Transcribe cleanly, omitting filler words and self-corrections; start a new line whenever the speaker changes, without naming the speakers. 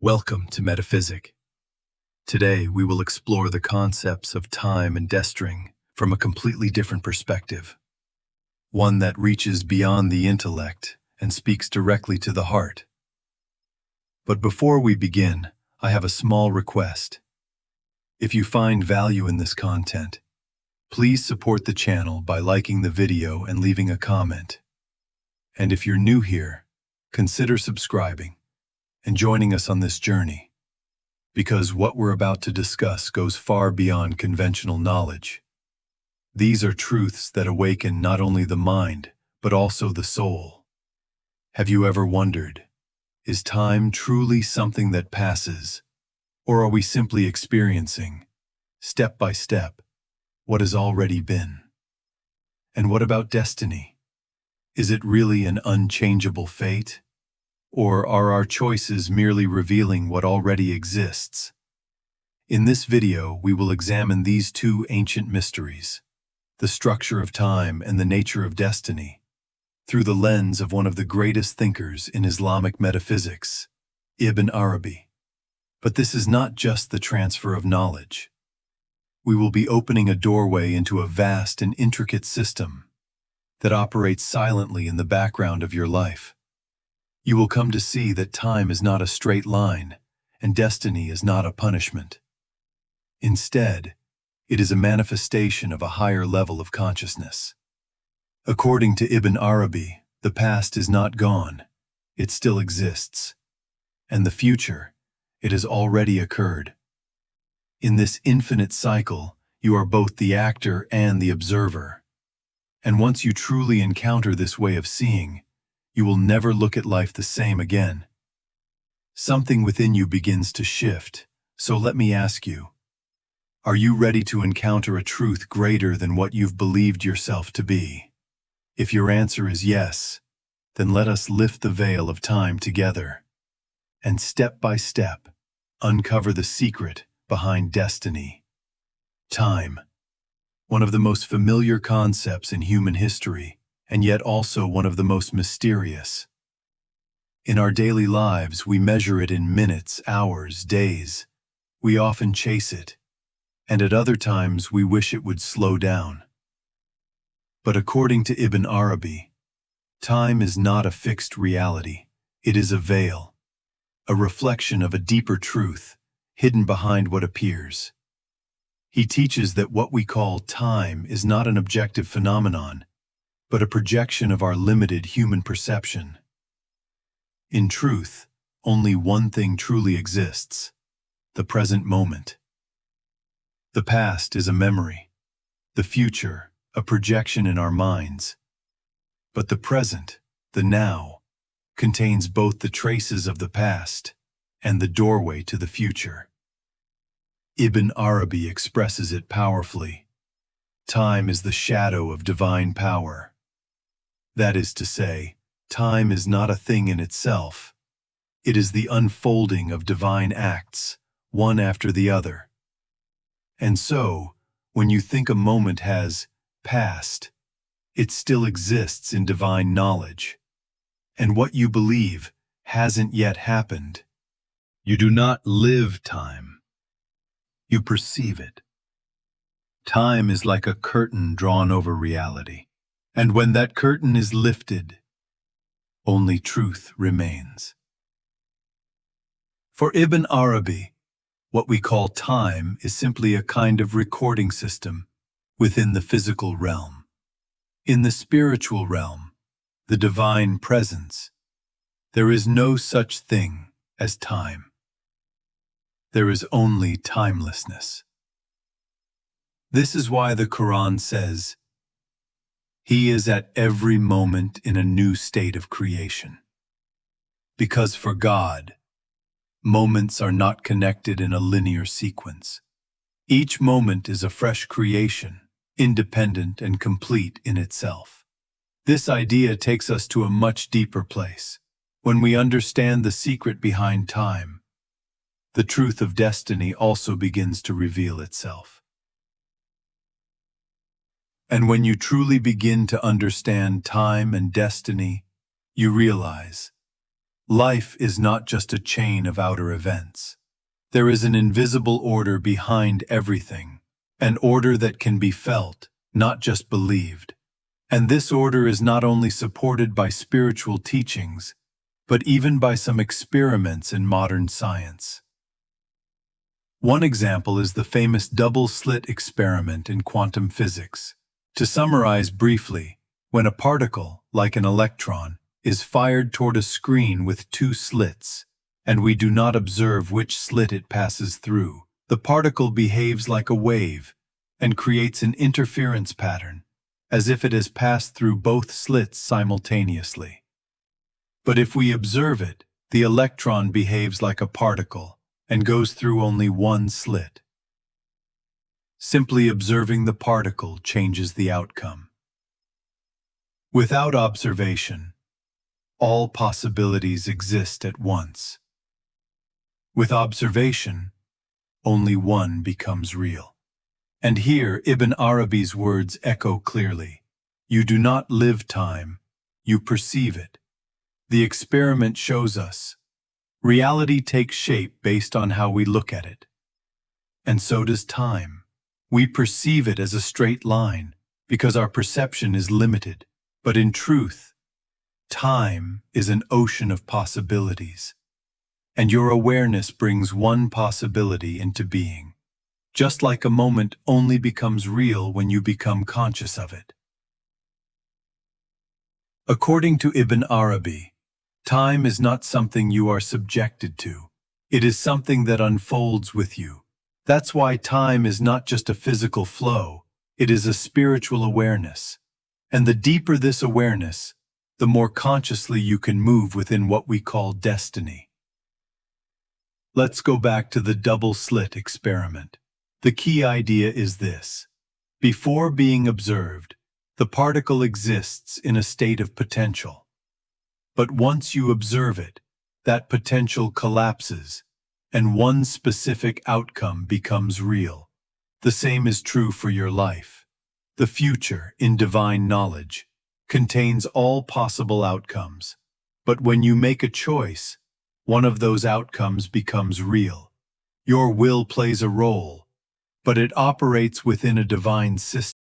Welcome to Metaphysics. Today we will explore the concepts of time and destiny from a completely different perspective, one that reaches beyond the intellect and speaks directly to the heart. But before we begin, I have a small request. If you find value in this content, please support the channel by liking the video and leaving a comment. And if you're new here, consider subscribing and joining us on this journey, because what we're about to discuss goes far beyond conventional knowledge. These are truths that awaken not only the mind, but also the soul. Have you ever wondered, is time truly something that passes, or are we simply experiencing, step by step, what has already been? And what about destiny? Is it really an unchangeable fate? Or are our choices merely revealing what already exists? In this video, we will examine these two ancient mysteries, the structure of time and the nature of destiny, through the lens of one of the greatest thinkers in Islamic metaphysics, Ibn Arabi. But this is not just the transfer of knowledge. We will be opening a doorway into a vast and intricate system that operates silently in the background of your life. You will come to see that time is not a straight line, and destiny is not a punishment. Instead, it is a manifestation of a higher level of consciousness. According to Ibn Arabi, the past is not gone, it still exists. And the future, it has already occurred. In this infinite cycle, you are both the actor and the observer. And once you truly encounter this way of seeing, you will never look at life the same again. Something within you begins to shift, so let me ask you, are you ready to encounter a truth greater than what you've believed yourself to be? If your answer is yes, then let us lift the veil of time together, and step by step, uncover the secret behind destiny. Time, one of the most familiar concepts in human history, and yet also one of the most mysterious. In our daily lives, we measure it in minutes, hours, days. We often chase it, and at other times we wish it would slow down. But according to Ibn Arabi, time is not a fixed reality. It is a veil, a reflection of a deeper truth, hidden behind what appears. He teaches that what we call time is not an objective phenomenon, but a projection of our limited human perception. In truth, only one thing truly exists: the present moment. The past is a memory, the future, a projection in our minds. But the present, the now, contains both the traces of the past and the doorway to the future. Ibn Arabi expresses it powerfully. Time is the shadow of divine power. That is to say, time is not a thing in itself. It is the unfolding of divine acts, one after the other. And so, when you think a moment has passed, it still exists in divine knowledge. And what you believe hasn't yet happened. You do not live time. You perceive it. Time is like a curtain drawn over reality. And when that curtain is lifted, only truth remains. For Ibn Arabi, what we call time is simply a kind of recording system within the physical realm. In the spiritual realm, the divine presence, there is no such thing as time. There is only timelessness. This is why the Quran says, "He is at every moment in a new state of creation." Because for God, moments are not connected in a linear sequence. Each moment is a fresh creation, independent and complete in itself. This idea takes us to a much deeper place. When we understand the secret behind time, the truth of destiny also begins to reveal itself. And when you truly begin to understand time and destiny, you realize Life is not just a chain of outer events. There is an invisible order behind everything, an order that can be felt, not just believed. And this order is not only supported by spiritual teachings, but even by some experiments in modern science. One example is the famous double-slit experiment in quantum physics. To summarize briefly, when a particle, like an electron, is fired toward a screen with two slits, and we do not observe which slit it passes through, the particle behaves like a wave and creates an interference pattern, as if it has passed through both slits simultaneously. But if we observe it, the electron behaves like a particle and goes through only one slit. Simply observing the particle changes the outcome. Without observation, all possibilities exist at once. With observation, only one becomes real. And here Ibn Arabi's words echo clearly. You do not live time, you perceive it. The experiment shows us. Reality takes shape based on how we look at it. And so does time. We perceive it as a straight line because our perception is limited. But in truth, time is an ocean of possibilities. And your awareness brings one possibility into being. Just like a moment only becomes real when you become conscious of it. According to Ibn Arabi, time is not something you are subjected to. It is something that unfolds with you. That's why time is not just a physical flow, it is a spiritual awareness. And the deeper this awareness, the more consciously you can move within what we call destiny. Let's go back to the double-slit experiment. The key idea is this. Before being observed, the particle exists in a state of potential. But once you observe it, that potential collapses, and one specific outcome becomes real. The same is true for your life. The future, in divine knowledge, contains all possible outcomes. But when you make a choice, one of those outcomes becomes real. Your will plays a role, but it operates within a divine system.